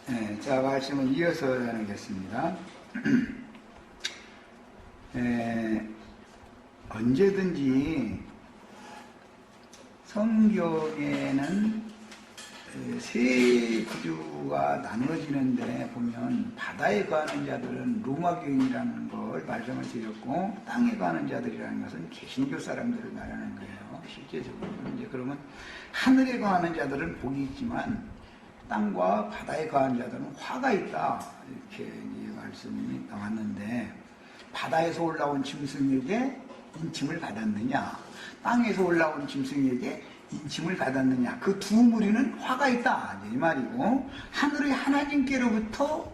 네, 자, 말씀을 이어서 나누겠습니다. 언제든지 성경에는 세 부류가 나누어지는데 보면 바다에 거하는 자들은 로마교인이라는 걸 말씀을 드렸고, 땅에 거하는 자들이라는 것은 개신교 사람들을 말하는 거예요. 실제적으로는 이제 그러면 하늘에 거하는 자들은 복이 있지만 땅과 바다에 거하는 자들은 화가 있다, 이렇게 이제 말씀이 나왔는데, 바다에서 올라온 짐승에게 인침을 받았느냐, 땅에서 올라온 짐승에게 인침을 받았느냐, 그 두 무리는 화가 있다, 이 말이고, 하늘의 하나님께로부터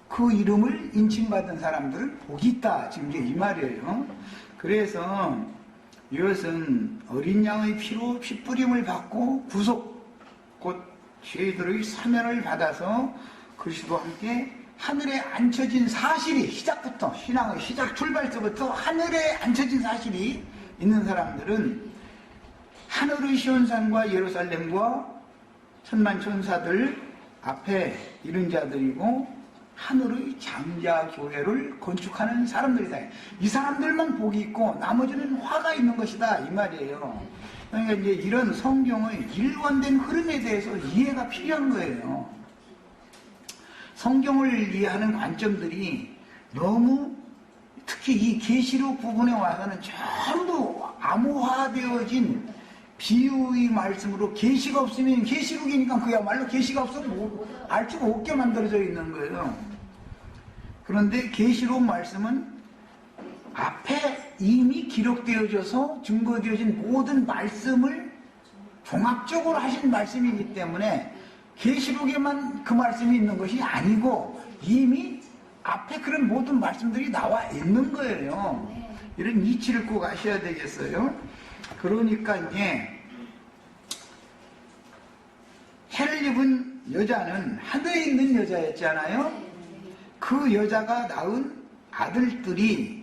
그 이름을 인침받은 사람들은 복이 있다, 지금 이제 이 말이에요. 그래서 이것은 어린 양의 피로 핏부림을 받고 구속, 곧 죄들의 사면을 받아서 그리스도와 함께 하늘에 앉혀진 사실이, 시작부터, 신앙의 시작 출발서부터 하늘에 앉혀진 사실이 있는 사람들은 하늘의 시온산과 예루살렘과 천만 천사들 앞에 이른 자들이고 하늘의 장자교회를 건축하는 사람들이다. 이 사람들만 복이 있고 나머지는 화가 있는 것이다, 이 말이에요. 그러니까 이제 이런 성경의 일관된 흐름에 대해서 이해가 필요한 거예요. 성경을 이해하는 관점들이 너무, 특히 이 계시록 부분에 와서는 전부 암호화되어진 비유의 말씀으로, 계시가 없으면, 계시록이니까 그야말로 계시가 없으면 알 수가 없게 만들어져 있는 거예요. 그런데 계시록 말씀은 앞에 이미 기록되어져서 증거되어진 모든 말씀을 종합적으로 하신 말씀이기 때문에 계시록에만 그 말씀이 있는 것이 아니고 이미 앞에 그런 모든 말씀들이 나와 있는 거예요. 이런 이치를 꼭 아셔야 되겠어요. 그러니까 이제 해를 입은 여자는 하늘에 있는 여자였잖아요. 그 여자가 낳은 아들들이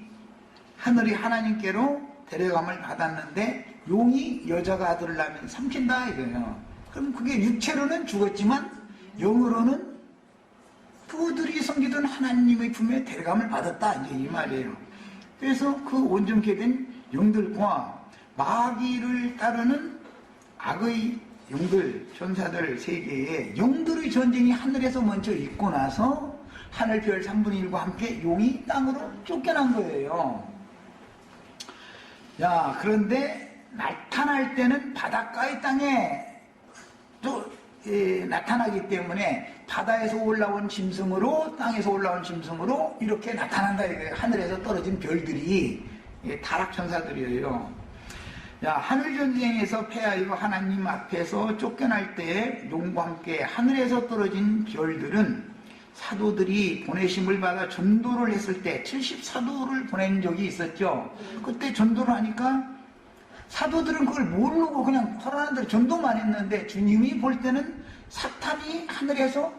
하늘이 하나님께로 데려감을 받았는데 용이 여자가 아들을 낳으면 삼킨다, 이거예요. 그럼 그게 육체로는 죽었지만 영으로는 그들이 섬기던 하나님의 품에 데려감을 받았다, 이제 이 말이에요. 그래서 그 온전케 된 영들과 마귀를 따르는 악의 영들, 천사들 세계에 영들의 전쟁이 하늘에서 먼저 있고 나서 하늘별 3분의 1과 함께 용이 땅으로 쫓겨난 거예요. 야, 그런데 나타날 때는 바닷가의 땅에 또 나타나기 때문에 바다에서 올라온 짐승으로, 땅에서 올라온 짐승으로 이렇게 나타난다, 이거예요. 하늘에서 떨어진 별들이 타락천사들이에요. 야, 하늘전쟁에서 패하여 하나님 앞에서 쫓겨날 때 용과 함께 하늘에서 떨어진 별들은 사도들이 보내심을 받아 전도를 했을 때 70사도를 보낸 적이 있었죠. 그때 전도를 하니까 사도들은 그걸 모르고 그냥 털어난 대로 전도만 했는데, 주님이 볼 때는 사탄이 하늘에서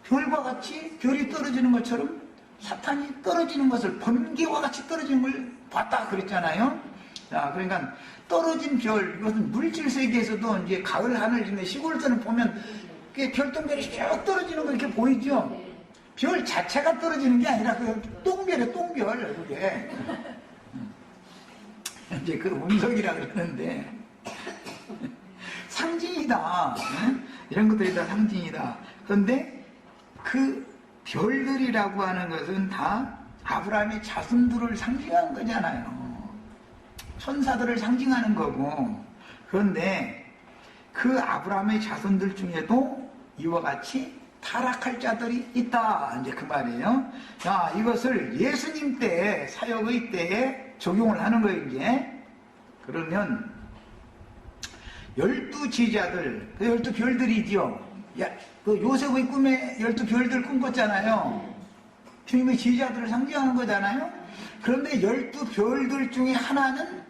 별과 같이 별이 떨어지는 것처럼 사탄이 떨어지는 것을, 번개와 같이 떨어지는 걸 봤다 그랬잖아요. 자, 그러니까 떨어진 별, 이것은 물질 세계에서도 이제 가을 하늘인데 시골에서는 보면 별똥별이 쭉 떨어지는 거 이렇게 보이죠? 별 자체가 떨어지는 게 아니라 그 똥별이에요, 똥별, 그게. 이제 그 운석이라 그러는데 상징이다. 이런 것들이 다 상징이다. 그런데 그 별들이라고 하는 것은 다 아브라함의 자손들을 상징하는 거잖아요. 천사들을 상징하는 거고. 그런데 그 아브라함의 자손들 중에도 이와 같이 타락할 자들이 있다, 이제 그 말이에요. 자, 이것을 예수님 때에, 사역의 때에 적용을 하는 거예요, 이제. 그러면 12 제자들, 그 12별들이죠. 야, 그 요셉의 꿈에 12별들 꿈꿨잖아요. 주님의 제자들을 상징하는 거잖아요. 그런데 12별들 중에 하나는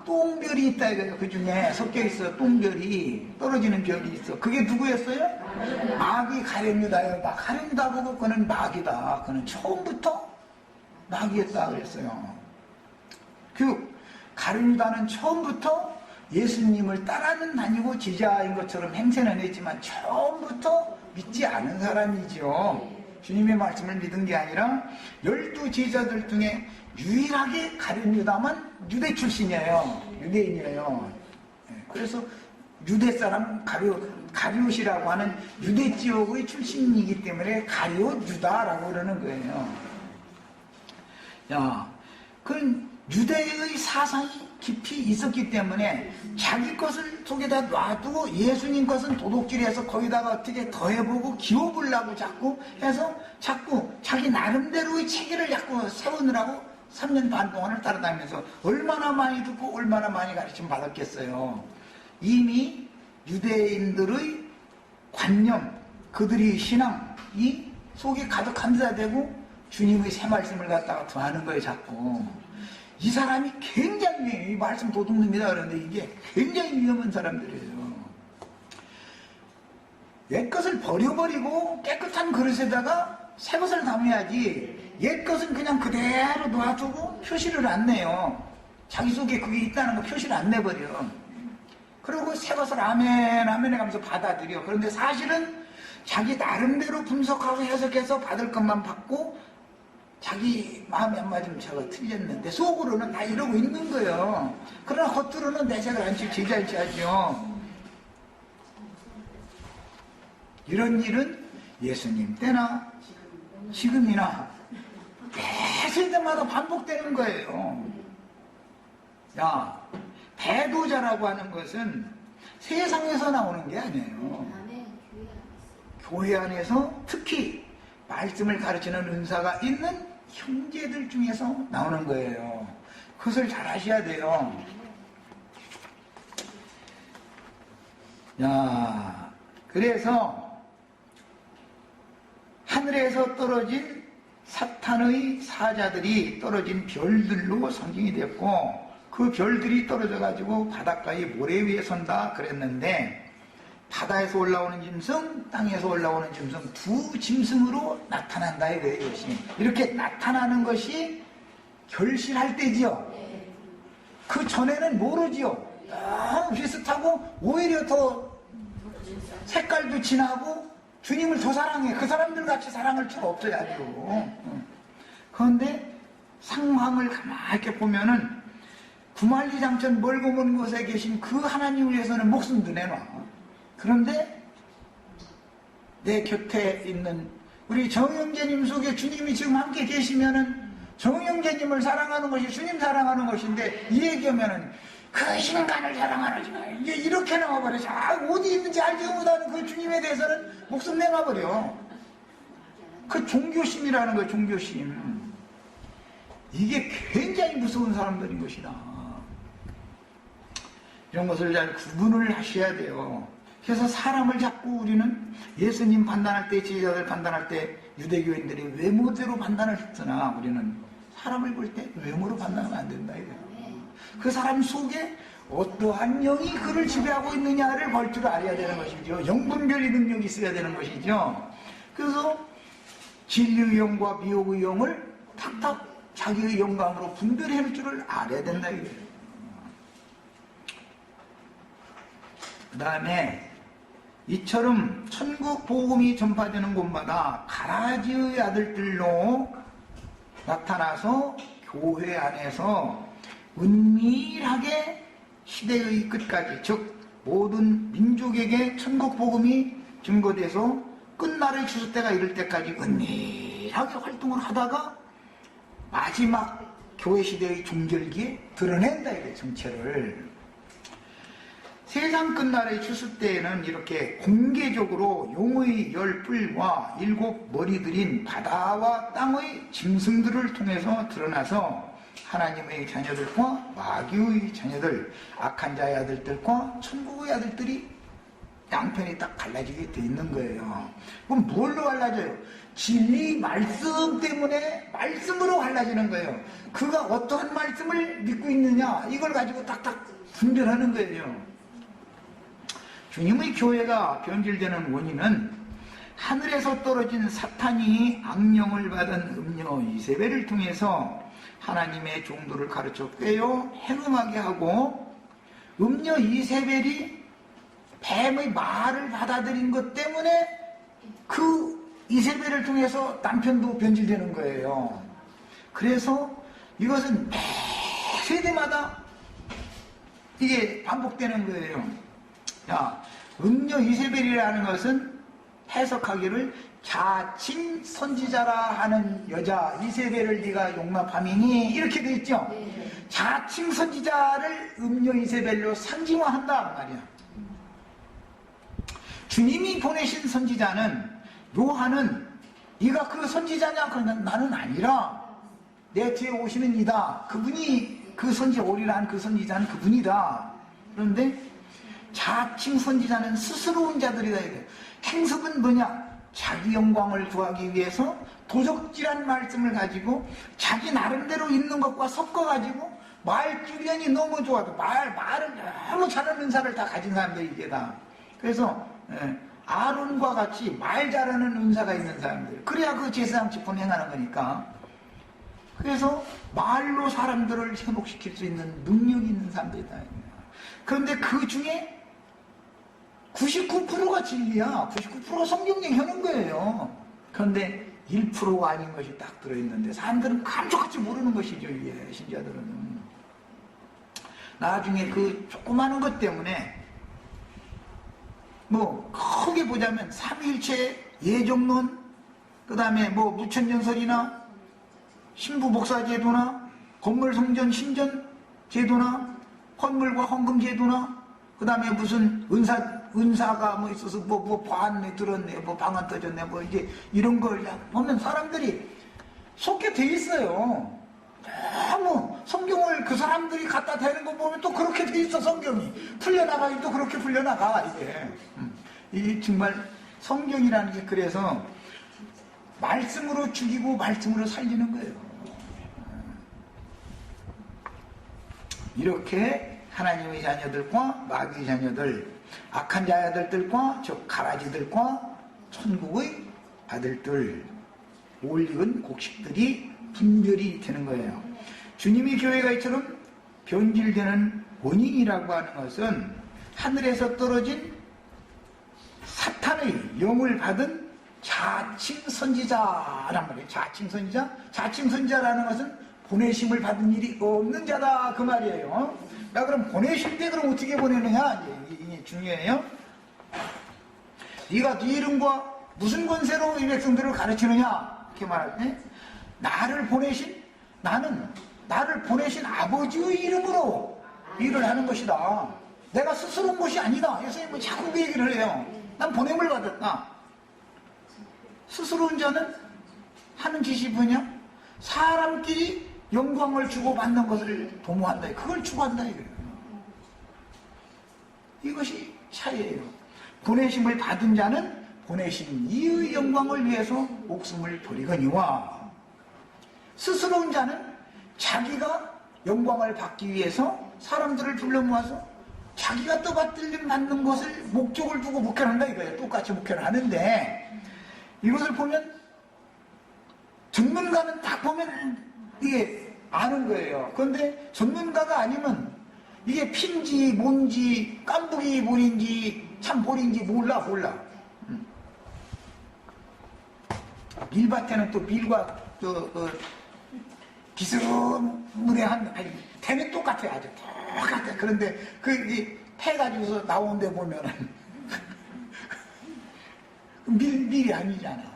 똥별이 있다, 이거예요. 그 중에 섞여 있어, 똥별이, 떨어지는 별이 있어. 그게 누구였어요? 마귀 가룟유다예요. 가룟유다 보고 그는 마귀다, 그는 처음부터 마귀였다 그랬어요. 그 가룟유다는 처음부터 예수님을 따라는 다니고 제자인 것처럼 행세는 했지만 처음부터 믿지 믿지 않은 사람이죠. 주님의 말씀을 믿은 게 아니라 12제자들 중에 유일하게 가룟 유다만 유대 출신이에요. 유대인이에요. 그래서 유대 사람 가룟이라고 하는 유대 지역의 출신이기 때문에 가룟 유다라고 그러는 거예요. 야, 그 유대의 사상이 깊이 있었기 때문에 자기 것을 속에다 놔두고 예수님 것은 도둑질해서 거기다가 어떻게 더해보고 기워보려고 자꾸 해서 자꾸 자기 나름대로의 체계를 자꾸 세우느라고 3년 반 동안을 따라다니면서 얼마나 많이 듣고 얼마나 많이 가르침 받았겠어요. 이미 유대인들의 관념, 그들의 신앙 이 속에 가득 감사되고 주님의 새 말씀을 갖다가 더하는 거예요. 자꾸 이 사람이 굉장히 이 말씀 도둑놈이다 그러는데 이게 굉장히 위험한 사람들이에요. 옛 것을 버려버리고 깨끗한 그릇에다가 새 것을 담아야지, 옛 것은 그냥 그대로 놔두고 표시를 안 내요. 자기 속에 그게 있다는 거 표시를 안 내버려. 그리고 새 것을 아멘 아멘 해가면서 받아들여. 그런데 사실은 자기 나름대로 분석하고 해석해서 받을 것만 받고 자기 마음이 안 맞으면 제가 틀렸는데 속으로는 다 이러고 있는 거예요. 그러나 겉으로는 내색을 안 치고 제자일지 하죠. 이런 일은 예수님 때나 지금이나 매 세대마다 반복되는 거예요. 야, 배도자라고 하는 것은 세상에서 나오는 게 아니에요. 교회 안에서 특히 말씀을 가르치는 은사가 있는 형제들 중에서 나오는 거예요. 그것을 잘 아셔야 돼요. 야, 그래서 하늘에서 떨어진 사탄의 사자들이 떨어진 별들로 상징이 됐고, 그 별들이 떨어져 가지고 바닷가의 모래 위에 선다 그랬는데, 바다에서 올라오는 짐승, 땅에서 올라오는 짐승, 두 짐승으로 나타난다 이거예요. 이것이 이렇게 나타나는 것이 결실할 때지요. 그 전에는 모르지요. 너무 비슷하고 오히려 더 색깔도 진하고 주님을 더 사랑해. 그 사람들 같이 사랑할 수가 없어요. 아주. 그런데 상황을 가만히 이렇게 보면은 구만리장천 멀고 먼 곳에 계신 그 하나님을 위해서는 목숨도 내놔. 그런데 내 곁에 있는 우리 정영재님 속에 주님이 지금 함께 계시면은 정영재님을 사랑하는 것이 주님 사랑하는 것인데, 이 얘기하면은 그 인간을 사랑하는 주님, 이게 이렇게 나와버려서 어디 있는지 알지도 못하는 그 주님에 대해서는 목숨 내놔버려. 그 종교심이라는 거예요. 종교심. 이게 굉장히 무서운 사람들인 것이다. 이런 것을 잘 구분을 하셔야 돼요. 그래서 사람을 자꾸 우리는 예수님 판단할 때, 제자들 판단할 때 유대교인들이 외모대로 판단을 했으나 우리는 사람을 볼 때 외모로 판단하면 안 된다 이거예요. 그 사람 속에 어떠한 영이 그를 지배하고 있느냐를 볼 줄 알아야 되는 것이죠. 영분별의 능력이 있어야 되는 것이죠. 그래서 진리의 영과 미혹의 영을 탁탁 자기의 영감으로 분별할 줄을 알아야 된다 이거예요. 그 다음에 이처럼 천국 복음이 전파되는 곳마다 가라지의 아들들로 나타나서 교회 안에서 은밀하게 시대의 끝까지, 즉 모든 민족에게 천국 복음이 증거돼서 끝날의 추수 때가 이를 때까지 은밀하게 활동을 하다가 마지막 교회 시대의 종결기에 드러낸다 이게 정체를. 세상 끝날의 추수 때에는 이렇게 공개적으로 용의 10뿔과 7머리들인 바다와 땅의 짐승들을 통해서 드러나서 하나님의 자녀들과 마귀의 자녀들, 악한 자의 아들들과 천국의 아들들이 양편이 딱 갈라지게 돼 있는 거예요. 그럼 뭘로 갈라져요? 진리 말씀 때문에 말씀으로 갈라지는 거예요. 그가 어떠한 말씀을 믿고 있느냐 이걸 가지고 딱딱 분별하는 거예요. 주님의 교회가 변질되는 원인은 하늘에서 떨어진 사탄이 악령을 받은 음녀 이세벨을 통해서 하나님의 종도를 가르쳐 꿰어 행음하게 하고, 음녀 이세벨이 뱀의 말을 받아들인 것 때문에 그 이세벨을 통해서 남편도 변질되는 거예요. 그래서 이것은 매 세대마다 이게 반복되는 거예요. 야, 음녀 이세벨이라는 것은 해석하기를 자칭 선지자라 하는 여자 이세벨을 네가 용납함이니 이렇게 돼 있죠. 자칭 선지자를 음녀 이세벨로 상징화한다 말이야. 주님이 보내신 선지자는 요한은 네가 그 선지자냐? 그러면 나는 아니라 내 뒤에 오시는 이다. 그분이 그 선지자 오리라 한 그 선지자는 그분이다. 그런데 자칭 선지자는 스스로운 자들이다. 행석은 뭐냐? 자기 영광을 구하기 위해서 도적질한 말씀을 가지고 자기 나름대로 있는 것과 섞어가지고 말 주변이 너무 좋아도 말을 너무 잘하는 은사를 다 가진 사람들이 이게 다. 그래서 아론과 같이 말 잘하는 은사가 있는 사람들. 그래야 그 제사장 직분 행하는 거니까. 그래서 말로 사람들을 현혹시킬 수 있는 능력이 있는 사람들이다. 그런데 그 중에 99%가 진리야. 99%가 성경 얘기하는 거예요. 그런데 1%가 아닌 것이 딱 들어있는데 사람들은 감쪽같이 모르는 것이죠. 이게 신자들은. 나중에 그 조그마한 것 때문에 뭐 크게 보자면 삼위일체 예정론, 그 다음에 뭐 무천년설이나 신부복사제도나 건물성전 신전 제도나 헌물과 헌금 제도나 그 다음에 무슨 은사가 뭐 있어서 뭐 반에 들었네, 뭐 방안 터졌네, 뭐 이제 이런 걸 보면 사람들이 속게 돼 있어요. 너무 성경을 그 사람들이 갖다 대는 거 보면 또 그렇게 돼 있어. 성경이 풀려나가기 또 그렇게 풀려나가. 이게 정말 성경이라는 게 그래서 말씀으로 죽이고 말씀으로 살리는 거예요. 이렇게 하나님의 자녀들과 마귀의 자녀들, 악한 자녀들과 저 가라지들과 천국의 아들들, 올익은 곡식들이 분별이 되는 거예요. 주님이 교회가 이처럼 변질되는 원인이라고 하는 것은 하늘에서 떨어진 사탄의 영을 받은 자칭 선지자란 말이에요. 자칭 선지자? 자칭 선지자라는 것은 보내심을 받은 일이 없는 자다 그 말이에요. 야, 그럼 보내실 때 그럼 어떻게 보내느냐? 이게 중요해요. 네가 네 이름과 무슨 권세로 이 백성들을 가르치느냐? 이렇게 말할 때 나를 보내신 아버지의 이름으로 일을 하는 것이다. 내가 스스로 온 것이 아니다. 예수님은 자꾸 그 얘기를 해요. 난 보냄을 받았다. 스스로 온 자는 하는 짓이 뭐냐? 사람끼리 영광을 주고받는 것을 도모한다. 그걸 추구한다 이거예요. 이것이 차이예요. 보내심을 받은 자는 보내신 이의 영광을 위해서 목숨을 버리거니와, 스스로 온 자는 자기가 영광을 받기 위해서 사람들을 불러 모아서 자기가 떠받들림 받는 것을 목적을 두고 목회를 한다 이거예요. 똑같이 목회를 하는데, 이것을 보면 전문가는 딱 보면 이게 아는 거예요. 그런데 전문가가 아니면 이게 핀지 뭔지 깐부기 뭔인지 참볼인지 몰라. 밀밭에는 또 밀과 비스무리한, 아니 태는 똑같아요. 아주 똑같아. 그런데 태 가지고서 나온 데 보면은 밀이 아니잖아.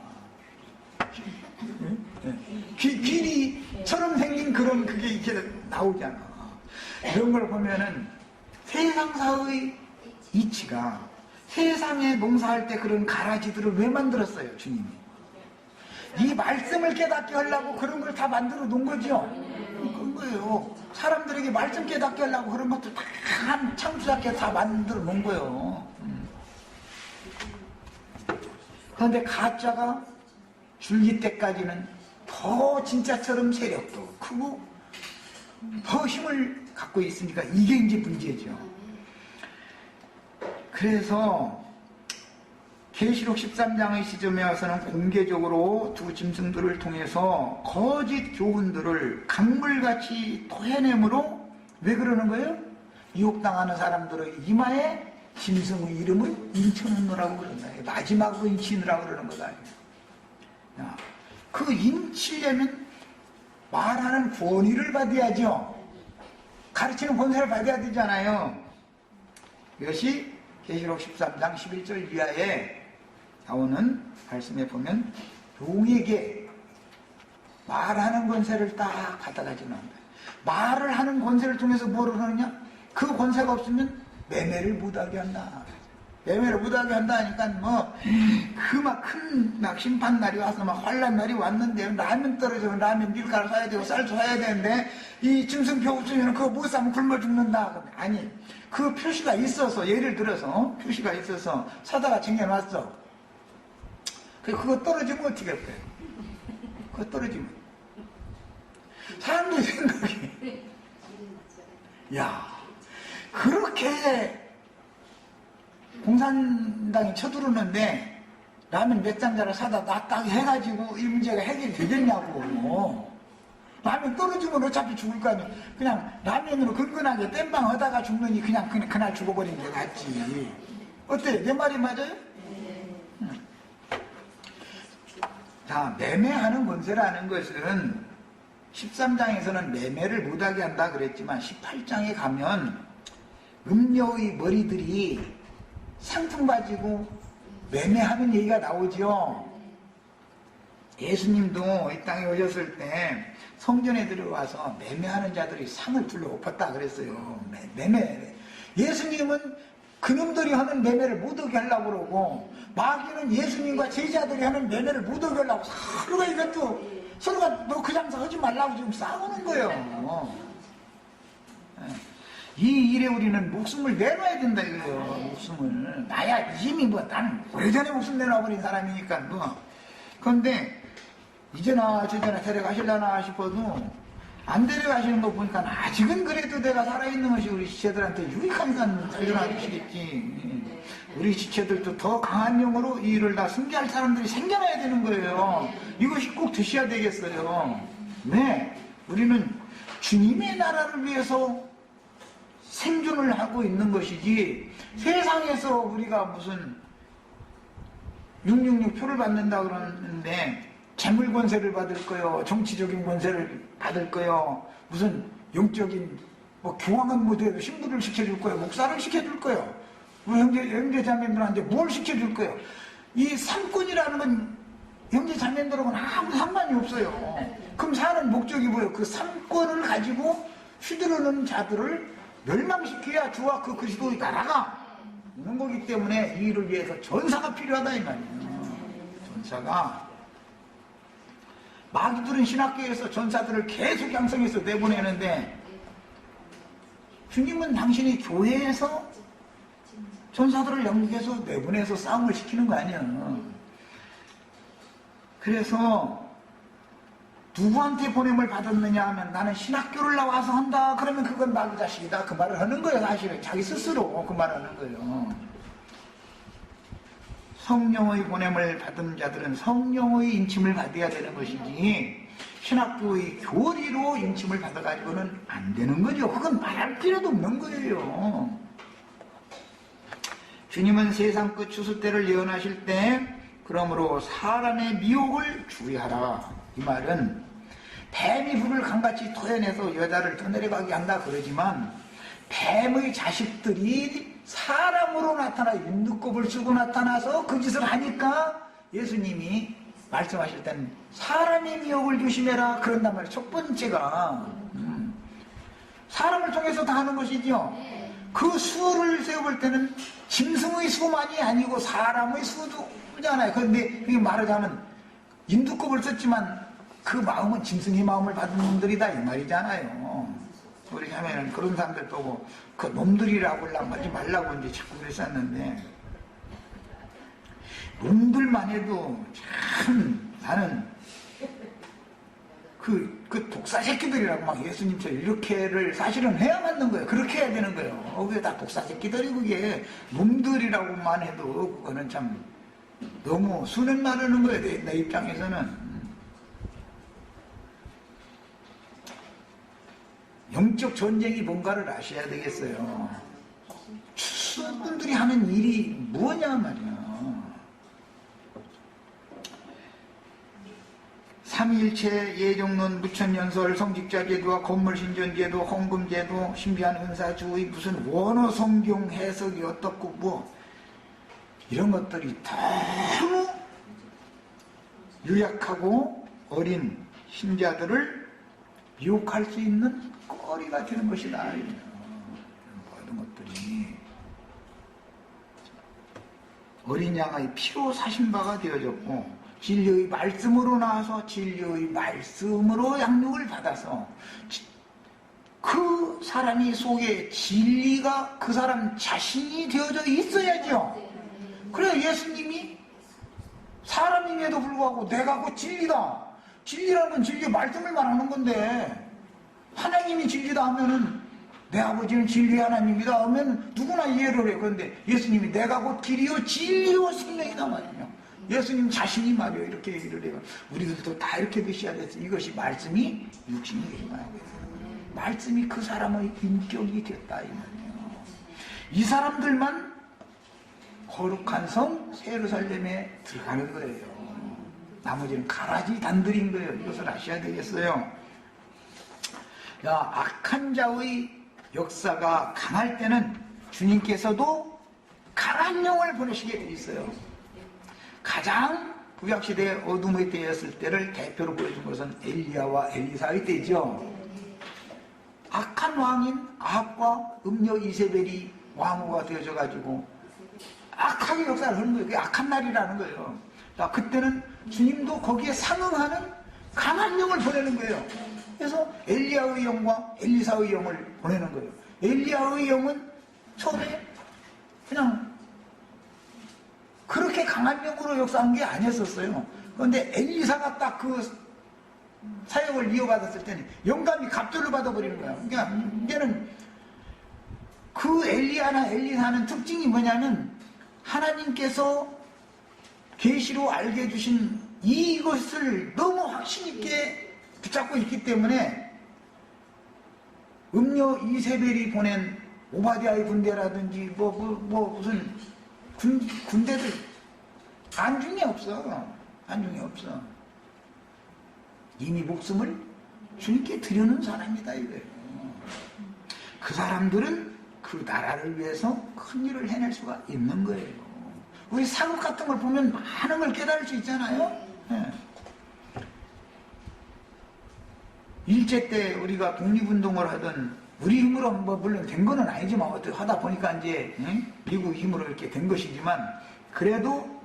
귀리처럼 생긴 그런 그게 이렇게 나오잖아. 이런 걸 보면은 세상사의 이치가, 세상에 농사할 때 그런 가라지들을 왜 만들었어요, 주님이? 이 말씀을 깨닫게 하려고 그런 걸 다 만들어 놓은 거죠. 그런 거예요. 사람들에게 말씀 깨닫게 하려고 그런 것도 다 창조작게 다 만들어 놓은 거예요. 그런데 가짜가 줄기 때까지는 더 진짜처럼 세력도 크고 더 힘을 갖고 있으니까 이게 이제 문제죠. 그래서 계시록 13장의 시점에 와서는 공개적으로 두 짐승들을 통해서 거짓 교훈들을 강물같이 토해내므로 왜 그러는 거예요? 유혹당하는 사람들의 이마에 짐승의 이름을 인쳐놓느라고 그런다. 마지막으로 인치느라고 그러는 거다. 그 인치려면 말하는 권위를 받아야죠. 가르치는 권세를 받아야 되잖아요. 이것이 계시록 13장 11절 이하에 나오는 말씀에 보면 용에게 말하는 권세를 딱 갖다가 주는 거예요. 말을 하는 권세를 통해서 뭐를 하느냐? 그 권세가 없으면 매매를 못하게 한다. 매매를 못하게 한다 하니까 그 막 큰 심판 날이 와서 막 환란 날이 왔는데 라면 떨어지면 라면 밀가루 사야 되고 쌀도 사야 되는데 이 짐승표 없으면 그거 못 사면 굶어 죽는다. 아니 그 표시가 있어서 예를 들어서 표시가 있어서 사다가 쟁여놨어. 그거 떨어지면 어떻게 할 거예요? 그거 떨어지면 사람들이 생각해. 야 그렇게 공산당이 쳐들어오는데 라면 몇 장자를 사다 놨다 해가지고 이 문제가 해결이 되겠냐고. 라면 떨어지면 어차피 죽을 거 아니야. 그냥 라면으로 근근하게 땜빵 하다가 죽느니 그냥 그날 죽어버리는 게 낫지. 어때? 내 말이 맞아요? 자, 매매하는 권세라는 것은 13장에서는 매매를 못하게 한다 그랬지만 18장에 가면 음녀의 머리들이 상품 가지고 매매하는 얘기가 나오죠. 예수님도 이 땅에 오셨을 때 성전에 들어와서 매매하는 자들이 상을 불러 엎었다 그랬어요. 매매. 예수님은 그놈들이 하는 매매를 못 오게 하려고 그러고 마귀는 예수님과 제자들이 하는 매매를 못 오게 하려고 서로가 서로가 너 그 장사 하지 말라고 지금 싸우는 거예요. 이 일에 우리는 목숨을 내놔야 된다 이거예요. 목숨을. 나야 이미 난 오래전에 목숨 내놔버린 사람이니까 그런데 이제나 저제나 데려가실려나 싶어도 안 데려가시는 거 보니까 아직은 그래도 내가 살아있는 것이 우리 지체들한테 유익하니까 데려가 주시겠지. 우리 지체들도 더 강한 영으로 이 일을 다 승계할 사람들이 생겨나야 되는 거예요. 이것이 꼭 드셔야 되겠어요. 왜? 우리는 주님의 나라를 위해서 생존을 하고 있는 것이지 세상에서 우리가 무슨 666 표를 받는다 그러는데 재물 권세를 받을 거요, 정치적인 권세를 받을 거요, 무슨 영적인 교황은 못해도 신부를 시켜줄 거요, 목사를 시켜줄 거요, 우리 형제 자매들한테 뭘 시켜줄 거요. 이 삼권이라는 건 형제 자매들하고는 아무 상관이 없어요. 그럼 사는 목적이 뭐예요? 그 삼권을 가지고 휘두르는 자들을 멸망시켜야 주와 그 그리스도의 나라가 있는 거기 때문에 이 일을 위해서 전사가 필요하다 이 말이에요. 전사가. 마귀들은 신학교에서 전사들을 계속 양성해서 내보내는데 주님은 당신이 교회에서 전사들을 영국해서 내보내서 싸움을 시키는 거 아니야. 그래서 누구한테 보냄을 받았느냐 하면 나는 신학교를 나와서 한다. 그러면 그건 마귀 자식이다. 그 말을 하는 거예요. 사실은 자기 스스로 그 말을 하는 거예요. 성령의 보냄을 받은 자들은 성령의 인침을 받아야 되는 것이지 신학교의 교리로 인침을 받아가지고는 안 되는 거죠. 그건 말할 필요도 없는 거예요. 주님은 세상 끝 추수 때를 예언하실 때 그러므로 사람의 미혹을 주의하라. 이 말은 뱀이 불을 강같이 토해내서 여자를 떠내려가게 한다 그러지만 뱀의 자식들이 사람으로 나타나 윤두껍을 쓰고 나타나서 그 짓을 하니까 예수님이 말씀하실 때는 사람의 미혹을 조심해라 그런단 말이에요. 첫 번째가 사람을 통해서 다 하는 것이죠. 그 수를 세워볼 때는 짐승의 수만이 아니고 사람의 수도 잖아요. 그런데 이게 말하자면 인두껍을 썼지만 그 마음은 짐승의 마음을 받은 놈들이다 이 말이잖아요. 우리 자매는 그런 사람들 보고 그 놈들이라고 하지 말라고 이제 자꾸 그랬었는데 놈들만 해도 참 나는 그 독사 새끼들이라고 막 예수님처럼 이렇게를 사실은 해야 맞는 거예요. 그렇게 해야 되는 거예요. 그게 다 독사 새끼들이 그게 놈들이라고만 해도 그거는 참 너무 수는 나르는 거예요. 내 입장에서는. 영적 전쟁이 뭔가를 아셔야 되겠어요. 신분들이 하는 일이 뭐냐 말이야. 삼위일체, 예정론, 무천연설, 성직자제도와 건물신전제도, 헌금제도, 신비한 은사주의, 무슨 원어성경 해석이 어떻고 뭐 이런 것들이 너무 유약하고 어린 신자들을 유혹할 수 있는 거리가 되는 것이다. 모든 것들이 어린 양의 피로 사신 바가 되어졌고 진리의 말씀으로 나와서 진리의 말씀으로 양육을 받아서 그 사람이 속에 진리가 그 사람 자신이 되어져 있어야죠. 그래 예수님이 사람임에도 불구하고 내가 그 진리다. 진리라는 건 진리의 말씀을 말하는 건데 하나님이 진리다 하면은 내 아버지는 진리의 하나님이다 하면 누구나 이해를 해. 그런데 예수님이 내가 곧 길이요 진리요 생명이다 말이에요. 예수님 자신이 말이에요. 이렇게 얘기를 해요. 우리들도 다 이렇게 드셔야 돼서 이것이 말씀이 육신이 되는 거예요. 말씀이 그 사람의 인격이 됐다 이 말이에요. 이 사람들만 거룩한 성 예루살렘에 들어가는 거예요. 나머지는 가라지 단들인 거예요. 이것을 아셔야 되겠어요. 악한 자의 역사가 강할 때는 주님께서도 강한 영을 보내시게 돼 있어요. 가장 구약시대의 어둠의 때였을 때를 대표로 보여준 것은 엘리야와 엘리사의 때죠. 악한 왕인 아합과 음녀 이세벨이 왕후가 되어져 가지고 악하게 역사를 하는 거예요. 그게 악한 날이라는 거예요. 자, 그때는 주님도 거기에 상응하는 강한 영을 보내는 거예요. 그래서 엘리야의 영과 엘리사의 영을 보내는 거예요. 엘리야의 영은 처음에 그냥 그렇게 강한 영으로 역사한 게 아니었었어요. 그런데 엘리사가 딱 그 사역을 이어받았을 때는 영감이 갑절로 받아버리는 거야. 그러니까 이제는 그 엘리야나 엘리사는 특징이 뭐냐면 하나님께서 계시로 알게 해주신 이것을 너무 확신 있게 붙잡고 있기 때문에 음녀 이세벨이 보낸 오바댜의 군대라든지 무슨 군대들 안중에 없어. 안중에 없어. 이미 목숨을 주님께 드리는 사람이다 이거예요. 그 사람들은 그 나라를 위해서 큰 일을 해낼 수가 있는 거예요. 우리 사극 같은 걸 보면 많은 걸 깨달을 수 있잖아요. 네. 일제 때 우리가 독립운동을 하던 우리 힘으로 뭐 물론 된 거는 아니지만 어떻게 하다 보니까 이제 미국 힘으로 이렇게 된 것이지만 그래도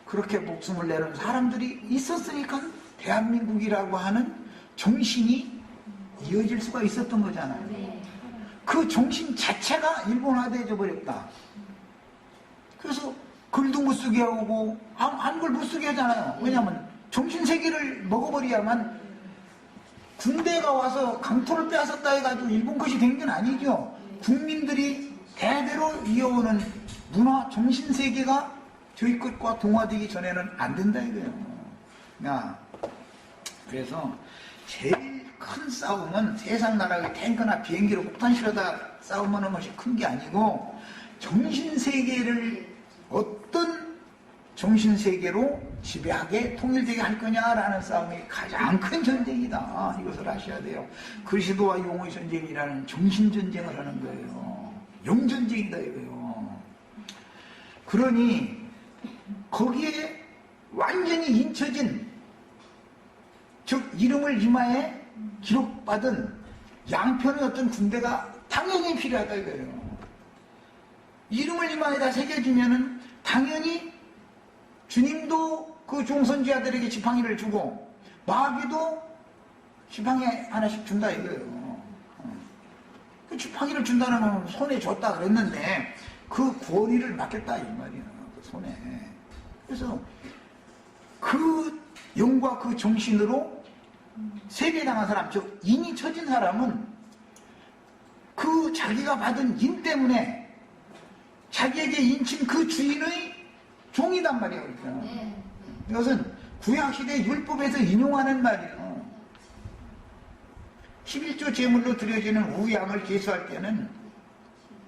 그렇게 목숨을 내는 사람들이 있었으니까 대한민국이라고 하는 정신이 이어질 수가 있었던 거잖아요. 그 정신 자체가 일본화되어 버렸다. 그래서 글도 못 쓰게 하고 한글 못 쓰게 하잖아요. 왜냐하면 정신세계를 먹어버려야만 군대가 와서 강토를 빼앗았다 해가지고 일본 것이 된 건 아니죠. 국민들이 대대로 이어오는 문화 정신세계가 저희 것과 동화되기 전에는 안 된다 이거예요. 그래서 제일 큰 싸움은 세상 나라의 탱크나 비행기로 폭탄 실어다 싸움하는 것이 큰 게 아니고 정신세계를 어떤 정신세계로 지배하게 통일되게 할 거냐라는 싸움이 가장 큰 전쟁이다. 이것을 아셔야 돼요. 그리스도와 용의 전쟁이라는 정신전쟁을 하는 거예요. 영전쟁이다 이거예요. 그러니 거기에 완전히 인쳐진 즉 이름을 이마에 기록받은 양편의 어떤 군대가 당연히 필요하다 이거예요. 이름을 이마에다 새겨주면은 당연히 주님도 그 종선지자들에게 지팡이를 주고 마귀도 지팡이 하나씩 준다 이거예요. 그 지팡이를 준다는 건 손에 줬다 그랬는데 그 권위를 맡겼다 이 말이에요. 그 손에. 그래서 그 영과 그 정신으로 세뇌당한 사람, 즉 인이 처진 사람은 그 자기가 받은 인 때문에 자기에게 인친 그 주인의 종이단 말이에요. 그러니까. 이것은 구약시대 율법에서 인용하는 말이에요. 11조 제물로 드려지는 우양을 제수할 때는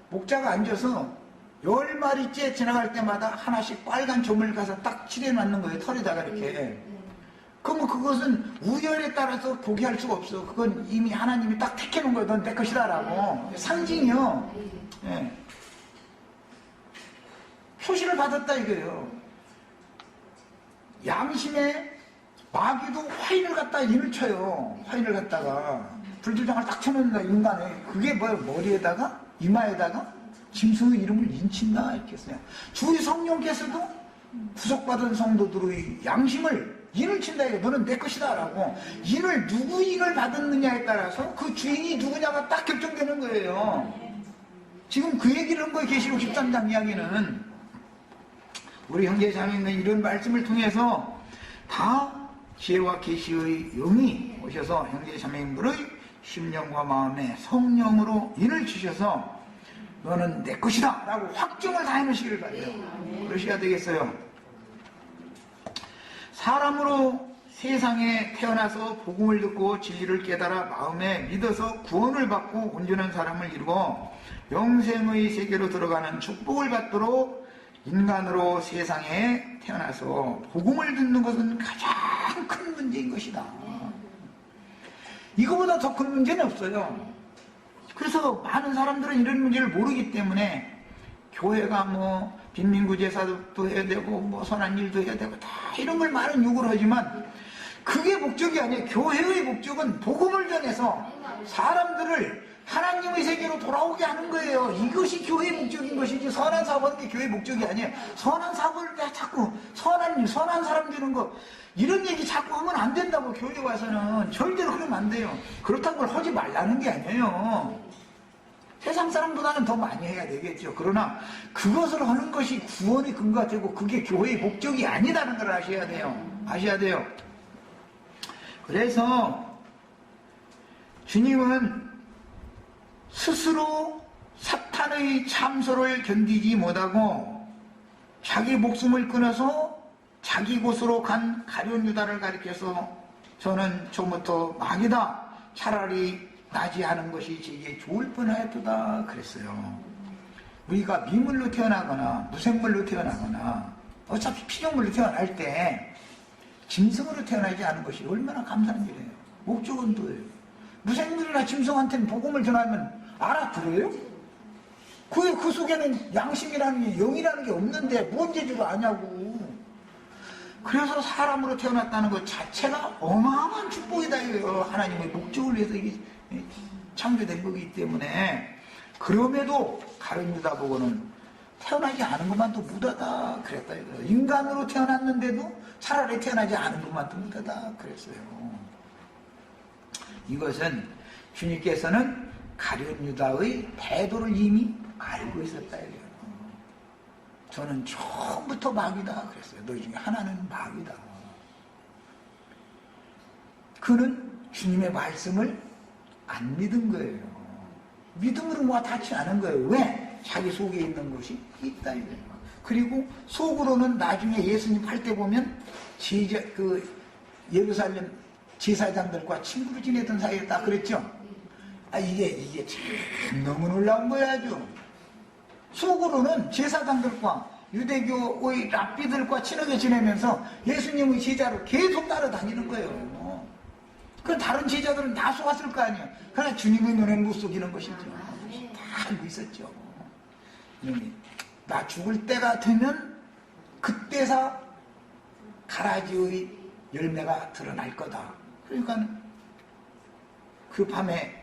목자가 앉아서 10마리째 지나갈 때마다 하나씩 빨간 점을 가서 딱 칠해놨는 거예요. 털에다가 이렇게. 그러면 그것은 우열에 따라서 포기할 수가 없어. 그건 이미 하나님이 딱 택해놓은 거예요. 넌 내 것이다라고. 상징이요. 예. 표시를 받았다 이거예요. 양심에 마귀도 화인을 갖다 인을 쳐요. 화인을 갖다가 불도장을 딱 쳐놓는다 인간에. 그게 뭐예요? 머리에다가 이마에다가 짐승의 이름을 인친다 이렇게 했어요. 주의 성령께서도 구속받은 성도들의 양심을 인을 친다 이거. 너는 내 것이다 라고. 인을 누구 인을 받았느냐에 따라서 그 주인이 누구냐가 딱 결정되는 거예요. 지금 그 얘기를 한 거예요. 계시록 13장 이야기는. 우리 형제 자매는 이런 말씀을 통해서 다 지혜와 계시의 영이 오셔서 형제 자매님들의 심령과 마음에 성령으로 인을 주셔서 너는 내 것이다 라고 확정을 다 해놓으시길 바래요. 그러셔야 되겠어요. 사람으로 세상에 태어나서 복음을 듣고 진리를 깨달아 마음에 믿어서 구원을 받고 온전한 사람을 이루고 영생의 세계로 들어가는 축복을 받도록 인간으로 세상에 태어나서 복음을 듣는 것은 가장 큰 문제인 것이다. 이거보다 더 큰 문제는 없어요. 그래서 많은 사람들은 이런 문제를 모르기 때문에 교회가 뭐 빈민구 제사도 해야 되고 뭐 선한 일도 해야 되고 다 이런 걸 많은 요구를 하지만 그게 목적이 아니에요. 교회의 목적은 복음을 전해서 사람들을 하나님의 세계로 돌아오게 하는 거예요. 이것이 교회의 목적인 것이지 선한 사고하는 게 교회의 목적이 아니에요. 선한 사고를 자꾸 선한 사람 되는 거 이런 얘기 자꾸 하면 안 된다고. 교회 와서는 절대로 그러면 안 돼요. 그렇다고 그걸 하지 말라는 게 아니에요. 세상 사람보다는 더 많이 해야 되겠죠. 그러나 그것을 하는 것이 구원의 근거가 되고 그게 교회의 목적이 아니다는 걸 아셔야 돼요. 아셔야 돼요. 그래서 주님은 스스로 사탄의 참소를 견디지 못하고 자기 목숨을 끊어서 자기 곳으로 간 가룟 유다를 가리켜서 저는 처음부터 마귀다. 차라리 나지하는 것이 제게 좋을 뻔하였도다 그랬어요. 우리가 미물로 태어나거나 무생물로 태어나거나 어차피 피조물로 태어날 때 짐승으로 태어나지 않은 것이 얼마나 감사한 일이에요. 목적은 뭐예요? 무생물이나 짐승한테는 복음을 전하면 알아들어요? 그 속에는 양심이라는 게 영이라는 게 없는데 뭔 재주를 아냐고. 그래서 사람으로 태어났다는 것 자체가 어마어마한 축복이다 이거예요. 하나님의 목적을 위해서 이게 창조된 거기 때문에. 그럼에도 가룟 유다 보고는 태어나지 않은 것만도 무다다 그랬다 이거예요. 인간으로 태어났는데도 차라리 태어나지 않은 것만도 무다다 그랬어요. 이것은 주님께서는 가룟 유다의 태도를 이미 알고 있었다 이거예요. 저는 처음부터 마귀다 그랬어요. 너희 중에 하나는 마귀다. 그는 주님의 말씀을 안 믿은 거예요. 믿음으로 뭐가 닿지 않은 거예요. 왜? 자기 속에 있는 것이 있다 이거예요. 그리고 속으로는 나중에 예수님 할 때 보면 예루살렘 제사장들과 친구로 지내던 사이였다 그랬죠. 이게 참 너무 놀라운 거야 아주. 속으로는 제사장들과 유대교의 랍비들과 친하게 지내면서 예수님의 제자로 계속 따라다니는 거예요. 그 다른 제자들은 다 속았을 거 아니에요. 그러나 주님의 눈에는 못 속이는 것이죠. 다 알고 있었죠. 나 죽을 때가 되면 그때서 가라지의 열매가 드러날 거다. 그러니까 그 밤에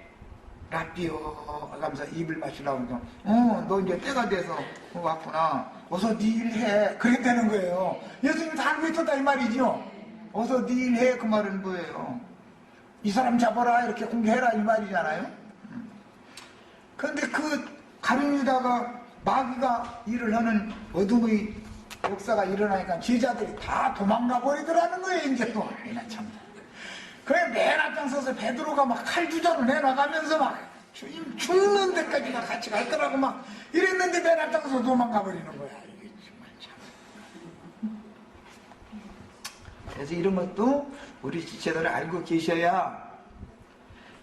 랍비요 하면서 입을 맞추려고 하니까 너 이제 때가 돼서 왔구나. 어서 네 일 해. 그랬다는 거예요. 예수님이 다 알고 있었다 이 말이죠. 어서 네 일 해. 그 말은 뭐예요? 이 사람 잡아라 이렇게 공개해라 이 말이잖아요. 그런데 그 가룟 유다가 마귀가 일을 하는 어둠의 역사가 일어나니까 제자들이 다 도망가 버리더라는 거예요. 이제 또 참. 그래 맨 앞장서서 베드로가 막 칼주자로 내놔가면서 막 주님 죽는 데까지 막 같이 갈 거라고 막 이랬는데 맨 앞장서서 도망가 버리는 거야. 이게 정말 참. 그래서 이런 것도 우리 지체들을 알고 계셔야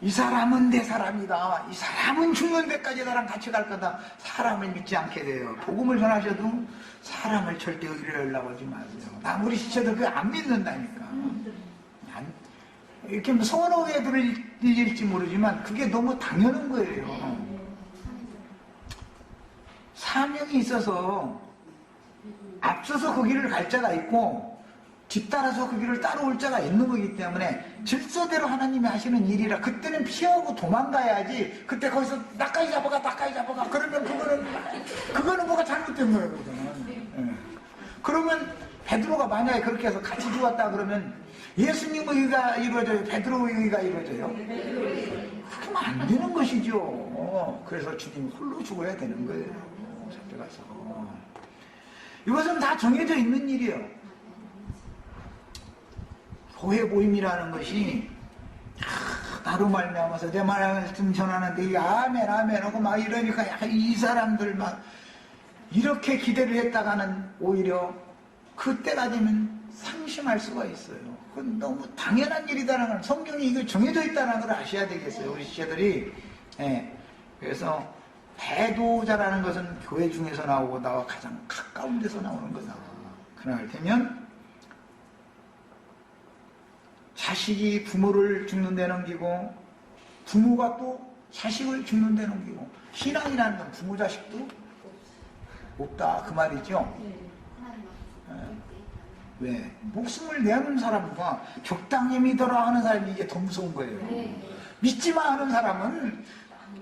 이 사람은 내 사람이다. 이 사람은 죽는 데까지 나랑 같이 갈 거다. 사람을 믿지 않게 돼요. 복음을 전하셔도 사람을 절대 의뢰하려고 하지 마세요. 나 우리 시체들 그거 안 믿는다니까. 이렇게 뭐 서운하게 들릴지 모르지만 그게 너무 당연한 거예요. 사명이 있어서 앞서서 그 길을 갈 자가 있고 뒤따라서 그 길을 따라올 자가 있는 거기 때문에 질서대로 하나님이 하시는 일이라 그때는 피하고 도망가야지. 그때 거기서 나까지 잡아가 그러면 그거는 뭐가 잘못된 거예요. 그거는. 그러면 베드로가 만약에 그렇게 해서 같이 죽었다 그러면 예수님의 의가 이루어져요? 베드로의 의가 이루어져요? 그러면 안 되는 것이죠. 그래서 주님이 홀로 죽어야 되는 거예요. 잡혀가서. 이것은 다 정해져 있는 일이에요. 교회 모임이라는 것이 나로 말미암아서 내 말씀 전하는데 이 아멘 하고 막 이러니까 이 사람들 막 이렇게 기대를 했다가는 오히려 그때가 되면 상심할 수가 있어요. 그건 너무 당연한 일이다라는 걸, 성경이 이거 정해져 있다는 걸 아셔야 되겠어요, 우리 시체들이. 그래서 배도자라는 것은 교회 중에서 나오고 나와 가장 가까운 데서 나오는 거다. 그날 되면 자식이 부모를 죽는 데 넘기고 부모가 또 자식을 죽는 데 넘기고, 신앙이라는 건 부모 자식도 없다 그 말이죠. 왜? 목숨을 내는 사람과 적당히 믿어라 하는 사람이 이게 더 무서운 거예요. 믿지마 하는 사람은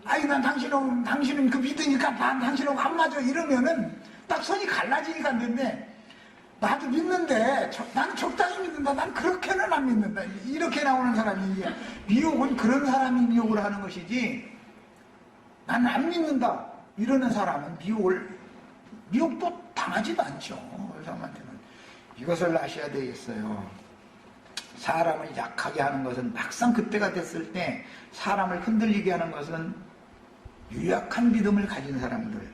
아이 난 당신은 그 믿으니까 난 당신하고 안 맞아 이러면은 딱 선이 갈라지니까 안 되는데, 나도 믿는데 난 적당히 믿는다, 난 그렇게는 안 믿는다, 이렇게 나오는 사람이 이게 미혹은 그런 사람이 미혹을 하는 것이지, 난 안 믿는다 이러는 사람은 미혹도 당하지도 않죠. 그 사람한테는. 이것을 아셔야 되겠어요. 사람을 약하게 하는 것은 막상 그때가 됐을 때 사람을 흔들리게 하는 것은 유약한 믿음을 가진 사람들,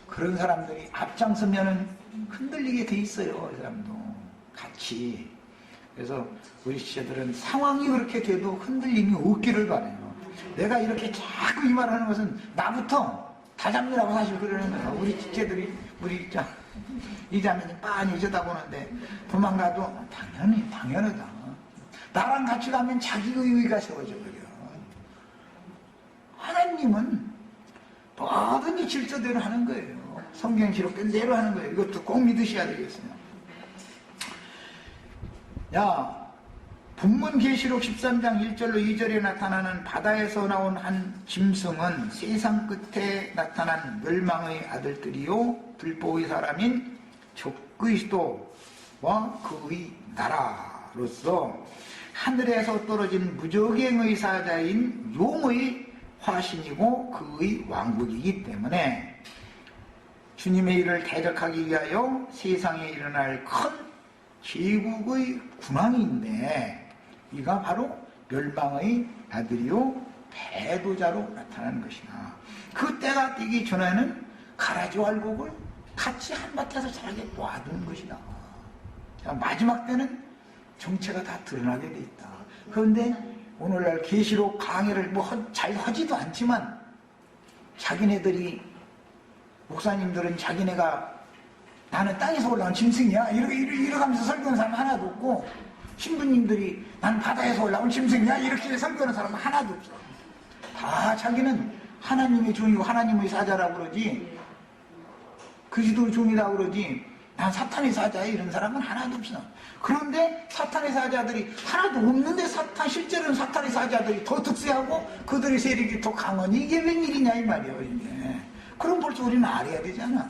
그런 사람들이 앞장서면은 흔들리게 돼 있어요. 이 사람도 같이. 그래서 우리 시체들은 상황이 그렇게 돼도 흔들림이 없기를 바라요. 내가 이렇게 자꾸 이 말을 하는 것은 나부터 다 잡느라고 사실 그러는 거예요. 우리 시체들이 이 자매님 빤히 쳐다보는데 도망가도 당연하다. 나랑 같이 가면 자기 의의가 세워져 버려. 하나님은 뭐든지 질서대로 하는 거예요. 성경 기록된 대로 하는 거예요. 이것도 꼭 믿으셔야 되겠어요. 본문 계시록 13장 1절로 2절에 나타나는 바다에서 나온 한 짐승은 세상 끝에 나타난 멸망의 아들들이요 불법의 사람인 적그리스도와 그의 나라로서 하늘에서 떨어진 무적행의 사자인 용의 화신이고 그의 왕국이기 때문에 주님의 일을 대적하기 위하여 세상에 일어날 큰 제국의 군왕인데, 이가 바로 멸망의 아들이요 배도자로 나타나는 것이다. 그 때가 되기 전에는 가라지 활곡을 같이 한밭에서 자라게 놔두는 것이다. 마지막 때는 정체가 다 드러나게 돼 있다. 그런데 오늘날 계시록 강의를 잘 하지도 않지만 자기네들이, 목사님들은 자기네가 나는 땅에서 올라온 짐승이야 이러면서 설교하는 사람 하나도 없고, 신부님들이 난 바다에서 올라온 짐승이야 이렇게 설교하는 사람 하나도 없어. 다 자기는 하나님의 종이고 하나님의 사자라고 그러지, 그리스도의 종이라고 그러지, 난 사탄의 사자야 이런 사람은 하나도 없어. 그런데 사탄의 사자들이 하나도 없는데 실제로는 사탄의 사자들이 더 득세하고 그들의 세력이 더 강하니 이게 웬일이냐 이 말이에요. 이게. 그럼 벌써 우리는 알아야 되잖아.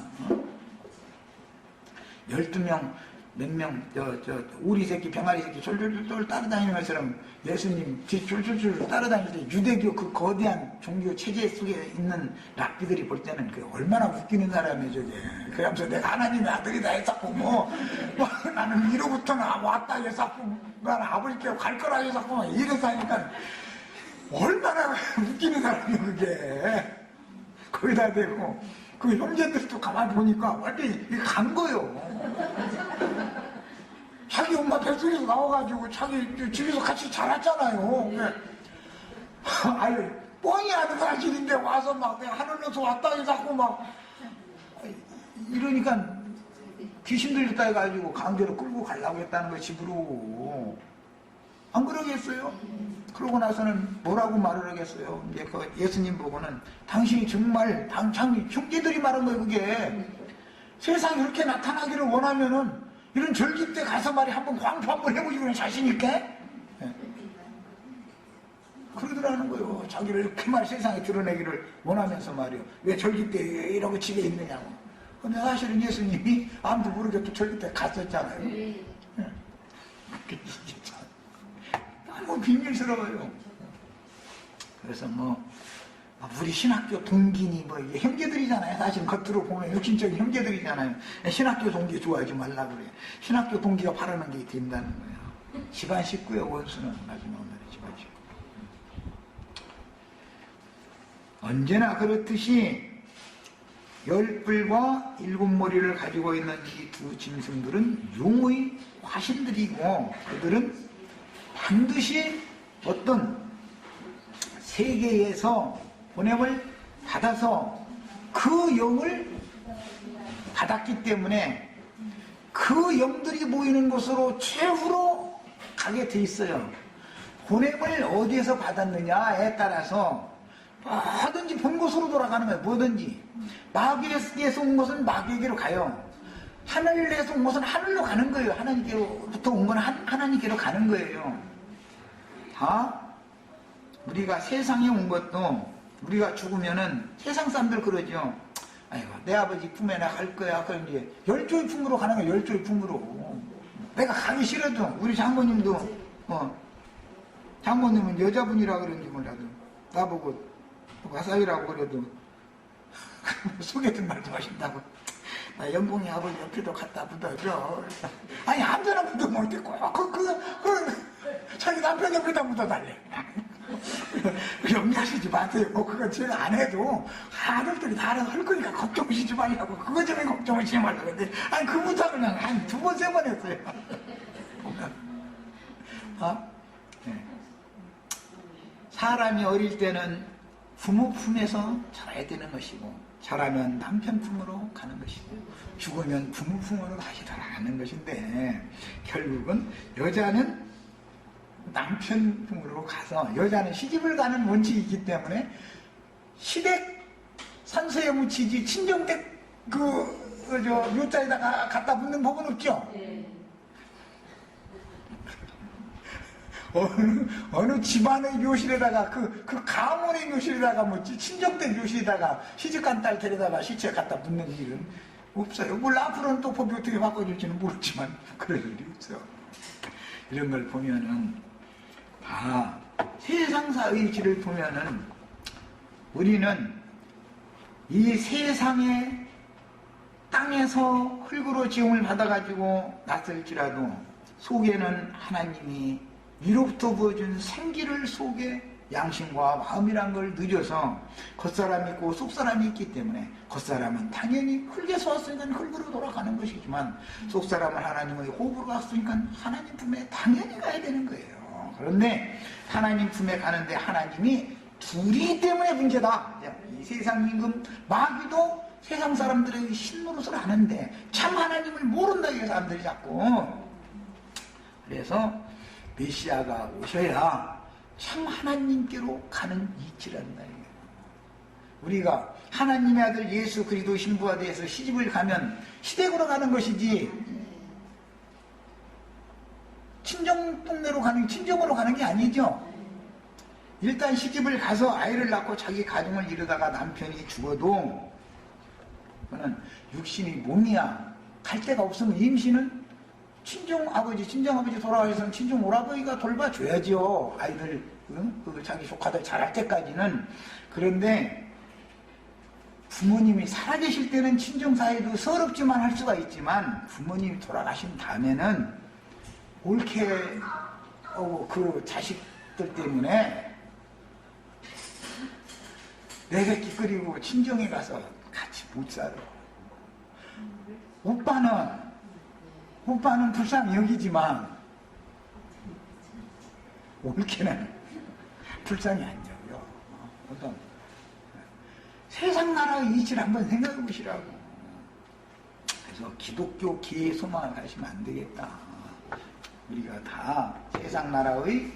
12명 몇 명 우리 새끼 병아리 새끼 쫄쫄쫄 따라다니는 것처럼 예수님 뒤 쫄쫄쫄 따라다닐 때 유대교 그 거대한 종교 체제 속에 있는 랍비들이 볼 때는 그 얼마나 웃기는 사람이에요 저게. 그러면서 내가 하나님의 아들이다 했었고 나는 이로부터는 왔다 했었고 난 아버지께 갈 거라 했었고 이래서 하니까 얼마나 웃기는 사람이에요 그게. 거기다 대고 그 형제들도 가만히 보니까 완전히 간 거예요. 자기 엄마 뱃속에서 나와가지고 자기 집에서 같이 자랐잖아요. 아유, 뻥이 하는 사실인데 와서 막 내가 하늘로서 왔다 해 자꾸 막 이러니까 귀신 들렸다 해가지고 강제로 끌고 가려고 했다는 거야, 집으로. 안 그러겠어요? 그러고 나서는 뭐라고 말을 하겠어요? 이제 그 예수님 보고는 당신이 정말 형제들이 말한 거예요, 그게. 세상에 이렇게 나타나기를 원하면은 이런 절기 때 가서 말이 한번 광포 한번 해보지, 그냥 자신있게? 네. 그러더라는 거예요. 자기를 이렇게 말 세상에 드러내기를 원하면서 말이요. 왜 절기 때 이러고 집에 있느냐고. 근데 사실은 예수님이 아무도 모르게 또 절기 때 갔었잖아요. 네. 너무 비밀스러워요. 그래서 우리 신학교 동기니 형제들이잖아요. 사실 겉으로 보면 육신적인 형제들이잖아요. 신학교 동기 좋아하지 말라 그래요. 신학교 동기가 바라는 게 된다는 거예요. 집안 식구의 원수는 마지막 날에 집안 식구. 언제나 그렇듯이 10뿔과 7머리를 가지고 있는 이 두 짐승들은 용의 화신들이고, 그들은 반드시 어떤 세계에서 보냄을 받아서 그 영을 받았기 때문에 그 영들이 모이는 곳으로 최후로 가게 돼 있어요. 보냄을 어디에서 받았느냐에 따라서 뭐든지 본 곳으로 돌아가는 거예요. 뭐든지. 마귀에서 온 것은 마귀에게로 가요. 하늘에서 온 것은 하늘로 가는 거예요. 하나님께로부터 온 건 하나님께로 가는 거예요. 다 우리가 세상에 온 것도, 우리가 죽으면은 세상 사람들 그러죠. 아이고, 내 아버지 품에 나 갈 거야. 그럼 이제 열조의 품으로 가는 거야. 열조의 품으로. 내가 가기 싫어도, 우리 장모님도 장모님은 여자분이라 그런지 몰라도 나보고 가사이라고 그래도 소개팅 말도 하신다고. 나 영봉이 아버지 옆에도 갖다 묻어줘. 아니, 아무데나 묻어 못했고 자기 남편 옆에다 묻어달래. 염려하시지 마세요. 그거 제가 안 해도 아들들이 다 알아서 할 거니까 걱정하시지 말라고. 그거 전에 걱정하시지 말라고. 근데 아니, 그 부탁을 그냥 한 2번, 3번 했어요. 네. 사람이 어릴 때는 부모 품에서 자라야 되는 것이고, 자라면 남편 품으로 가는 것이고, 죽으면 부모 품으로 다시 돌아가는 것인데, 결국은 여자는 남편 품으로 가서, 여자는 시집을 가는 원칙이 있기 때문에 시댁 산소에 묻히지 친정댁 묘자에다가 갖다 묻는 법은 없죠. 어느 집안의 묘실에다가 그 가문의 묘실에다가 묻지, 친정댁 묘실에다가 시집간 딸 데려다가 시체 갖다 묻는 일은 없어요. 물론 앞으로는 또 법이 어떻게 바꿔줄지는 모르지만 그럴 일이 없어요. 이런 걸 보면은 세상사의 질을 보면은 우리는 이 세상의 땅에서 흙으로 지음을 받아가지고 났을지라도 속에는 하나님이 위로부터 부어준 생기를 속에 양심과 마음이란 걸 늦어서 겉사람이 있고 속사람이 있기 때문에, 겉사람은 당연히 흙에서 왔으니까 흙으로 돌아가는 것이지만 속사람은 하나님의 호흡으로 왔으니까 하나님 품에 당연히 가야 되는 거예요. 그런데 하나님 품에 가는데 하나님이 둘이 때문에 문제다. 이 세상 임금 마귀도 세상 사람들의 신노릇을 하는데 참 하나님을 모른다, 이 사람들이 자꾸. 그래서 메시아가 오셔야 참 하나님께로 가는 이치란다. 우리가 하나님의 아들 예수 그리스도 신부가 돼서 시집을 가면 시댁으로 가는 것이지 친정 동네로 친정으로 가는 게 아니죠. 일단 시집을 가서 아이를 낳고 자기 가정을 이루다가 남편이 죽어도 그거는 육신이 몸이야. 갈 데가 없으면 임신은 친정아버지 돌아가셔서는 친정 오라버니가 돌봐줘야지요. 아이들, 자기 조카들 자랄 때까지는. 그런데 부모님이 살아계실 때는 친정사이도 서럽지만 할 수가 있지만, 부모님이 돌아가신 다음에는 옳게 그 자식들 때문에 내 새끼 끓이고 친정에 가서 같이 못 살아. 오빠는 불쌍히 여기지만 옳게는 불쌍히 안 여겨. 어떤 세상 나라의 이치를 한번 생각해 보시라고. 그래서 기독교 기회의 소망을 가지시면 안 되겠다. 우리가 다 세상 나라의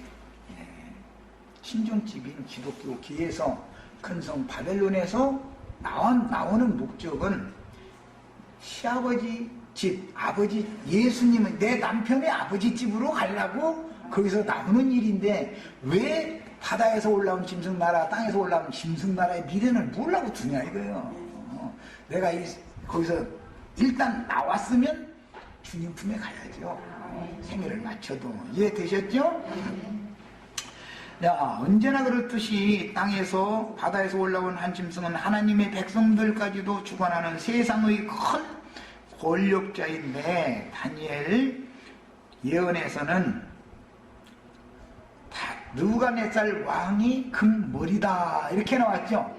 친정집인 기독교 기에서 큰 성 바벨론에서 나오는 목적은 시아버지 집, 아버지 예수님은 내 남편의 아버지 집으로 가려고 거기서 나오는 일인데 왜 바다에서 올라온 짐승나라, 땅에서 올라온 짐승나라의 미래는 뭐라고 두냐 이거예요. 내가 거기서 일단 나왔으면 주님 품에 가야죠. 생애를 마쳐도. 이해되셨죠? 야, 언제나 그렇듯이 땅에서 바다에서 올라온 한 짐승은 하나님의 백성들까지도 주관하는 세상의 큰 권력자인데 다니엘 예언에서는 느부갓네살 왕이 금머리다 이렇게 나왔죠.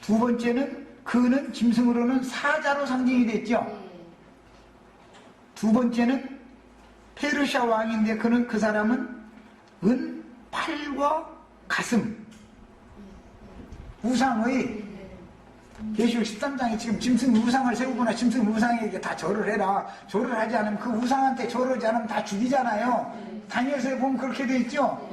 두 번째는 그는 짐승으로는 사자로 상징이 됐죠. 두 번째는 페르시아 왕인데 그 사람은 은 팔과 가슴 우상의 계시록 13장에 지금 짐승 우상을 세우거나 짐승 우상에게 다 절을 해라. 절을 하지 않으면 그 우상한테 절하지 않으면 다 죽이잖아요. 다니엘서에 보면 그렇게 돼 있죠.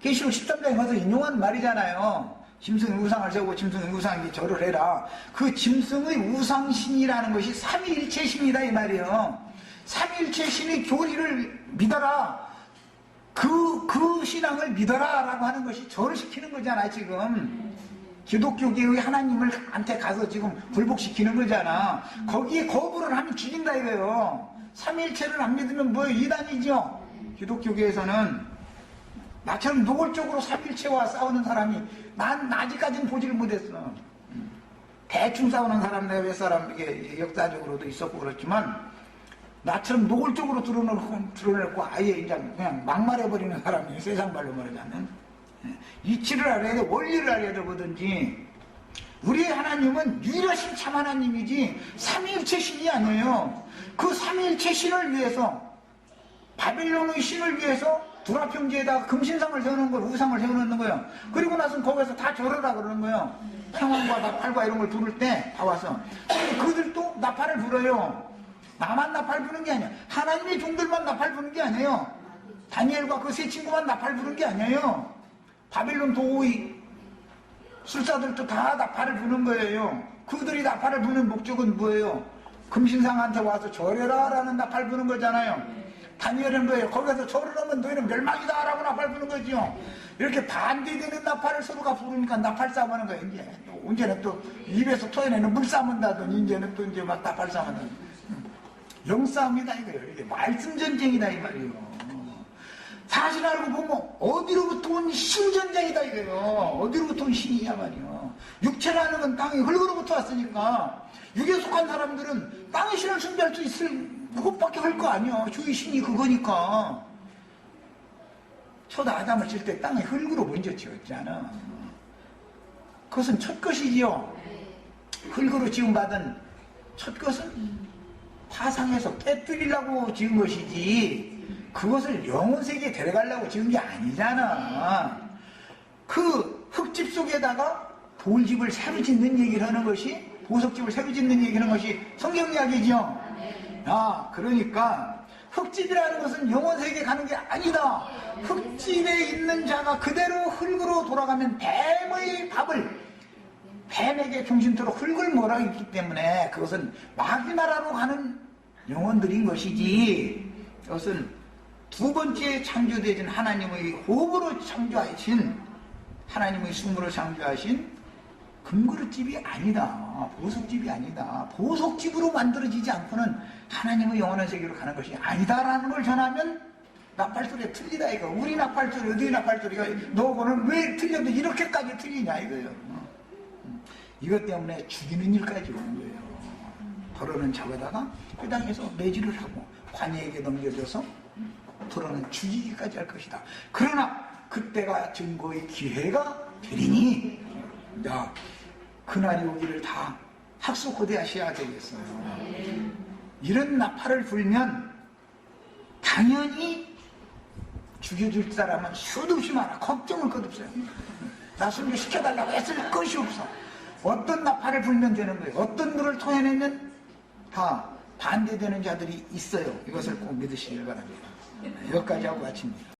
계시록 13장에 가서 인용한 말이잖아요. 짐승의 우상을 세우고 짐승의 우상에게 절을 해라. 그 짐승의 우상신이라는 것이 삼위일체 신이다 이 말이에요. 삼위일체 신의 교리를 믿어라. 그 신앙을 믿어라 라고 하는 것이 절을 시키는 거잖아 지금. 기독교계의 하나님을 한테 가서 지금 굴복시키는 거잖아. 거기에 거부를 하면 죽인다 이거예요. 삼위일체를 안 믿으면 뭐예요? 이단이죠. 기독교계에서는 나처럼 노골적으로 삼위일체와 싸우는 사람이 난 아직까지는 보지를 못했어. 대충 싸우는 사람 내가 몇 사람 이게 역사적으로도 있었고 그렇지만 나처럼 노골적으로 드러내고 아예 이제 그냥 막말해버리는 사람이 세상 말로 말하자면 이치를 알아야 돼, 원리를 알아야 되거든지. 우리의 하나님은 유일하신 참 하나님이지 삼위일체 신이 아니에요. 그 삼위일체 신을 위해서 바빌론의 신을 위해서 두라평지에다가 금신상을 세우는 걸 우상을 세우는 거예요. 그리고 나서 거기서 다 절하라 그러는 거예요. 평원과 나팔과 이런 걸 부를 때 다 와서. 근데 그들도 나팔을 불어요. 나만 나팔 부는 게 아니야. 하나님의 종들만 나팔 부는 게 아니에요. 다니엘과 그 세 친구만 나팔 부는 게 아니에요. 바빌론 도의 술사들도 다 나팔을 부는 거예요. 그들이 나팔을 부는 목적은 뭐예요? 금신상한테 와서 절해라 라는 나팔 부는 거잖아요. 다니엘은 뭐예요? 거기서 절을 하면 너희는 멸망이다 라고 나팔 부는 거죠. 이렇게 반대되는 나팔을 서로가 부르니까 나팔 싸움 하는 거예요. 이제 언제는 또 입에서 토해내는 물싸움 한다더니 이제는 또 이제 막 나팔 싸움 한다더니 영싸움이다 이거예요. 이게 말씀 전쟁이다 이 말이에요. 사실 알고 보면 어디로부터 온 신전쟁이다 이거예요. 어디로부터 온 신이냐 말이에요. 육체라는 건 땅의 흙으로부터 왔으니까 육에 속한 사람들은 땅의 신을 숭배할 수 있을 그것밖에 할 거 아니야. 주의 신이 그거니까. 첫 아담을 칠 때 땅의 흙으로 먼저 지었잖아. 그것은 첫 것이지요. 흙으로 지음받은 첫 것은 화상에서 깨뜨리려고 지은 것이지 그것을 영혼세계에 데려가려고 지은 게 아니잖아. 그 흙집 속에다가 돌집을 새로 짓는 얘기를 하는 것이 보석집을 새로 짓는 얘기를 하는 것이 성경 이야기죠. 그러니까 흙집이라는 것은 영혼세계에 가는 게 아니다. 흙집에 있는 자가 그대로 흙으로 돌아가면 뱀의 밥을 뱀에게 중심토로 흙을 몰아 있기 때문에 그것은 마귀 나라로 가는 영혼들인 것이지 그것은 두 번째 창조되진 하나님의 호흡으로 창조하신 하나님의 숨으로 창조하신 금그릇집이 아니다. 보석집이 아니다. 보석집으로 만들어지지 않고는 하나님의 영원한 세계로 가는 것이 아니다라는 걸 전하면 나팔소리가 틀리다 이거. 우리 나팔소리 어디 나팔소리가 너고는 왜 틀려도 이렇게까지 틀리냐 이거예요. 이것 때문에 죽이는 일까지 오는 거예요. 더러는 잡아다가 그 땅에서 매질을 하고 관이에게 넘겨줘서 더러는 죽이기까지 할 것이다. 그러나 그때가 증거의 기회가 되리니 야 그날이 오기를 다 학수고대하셔야 되겠어요. 이런 나팔을 불면 당연히 죽여줄 사람은 수도 없이 많아. 걱정을 것 없어요. 나 순교 시켜달라고 했을 것이 없어. 어떤 나팔을 불면 되는 거예요. 어떤 물을 토해내면 다 반대되는 자들이 있어요. 이것을 꼭 믿으시길 바랍니다. 여기까지 하고 마칩니다.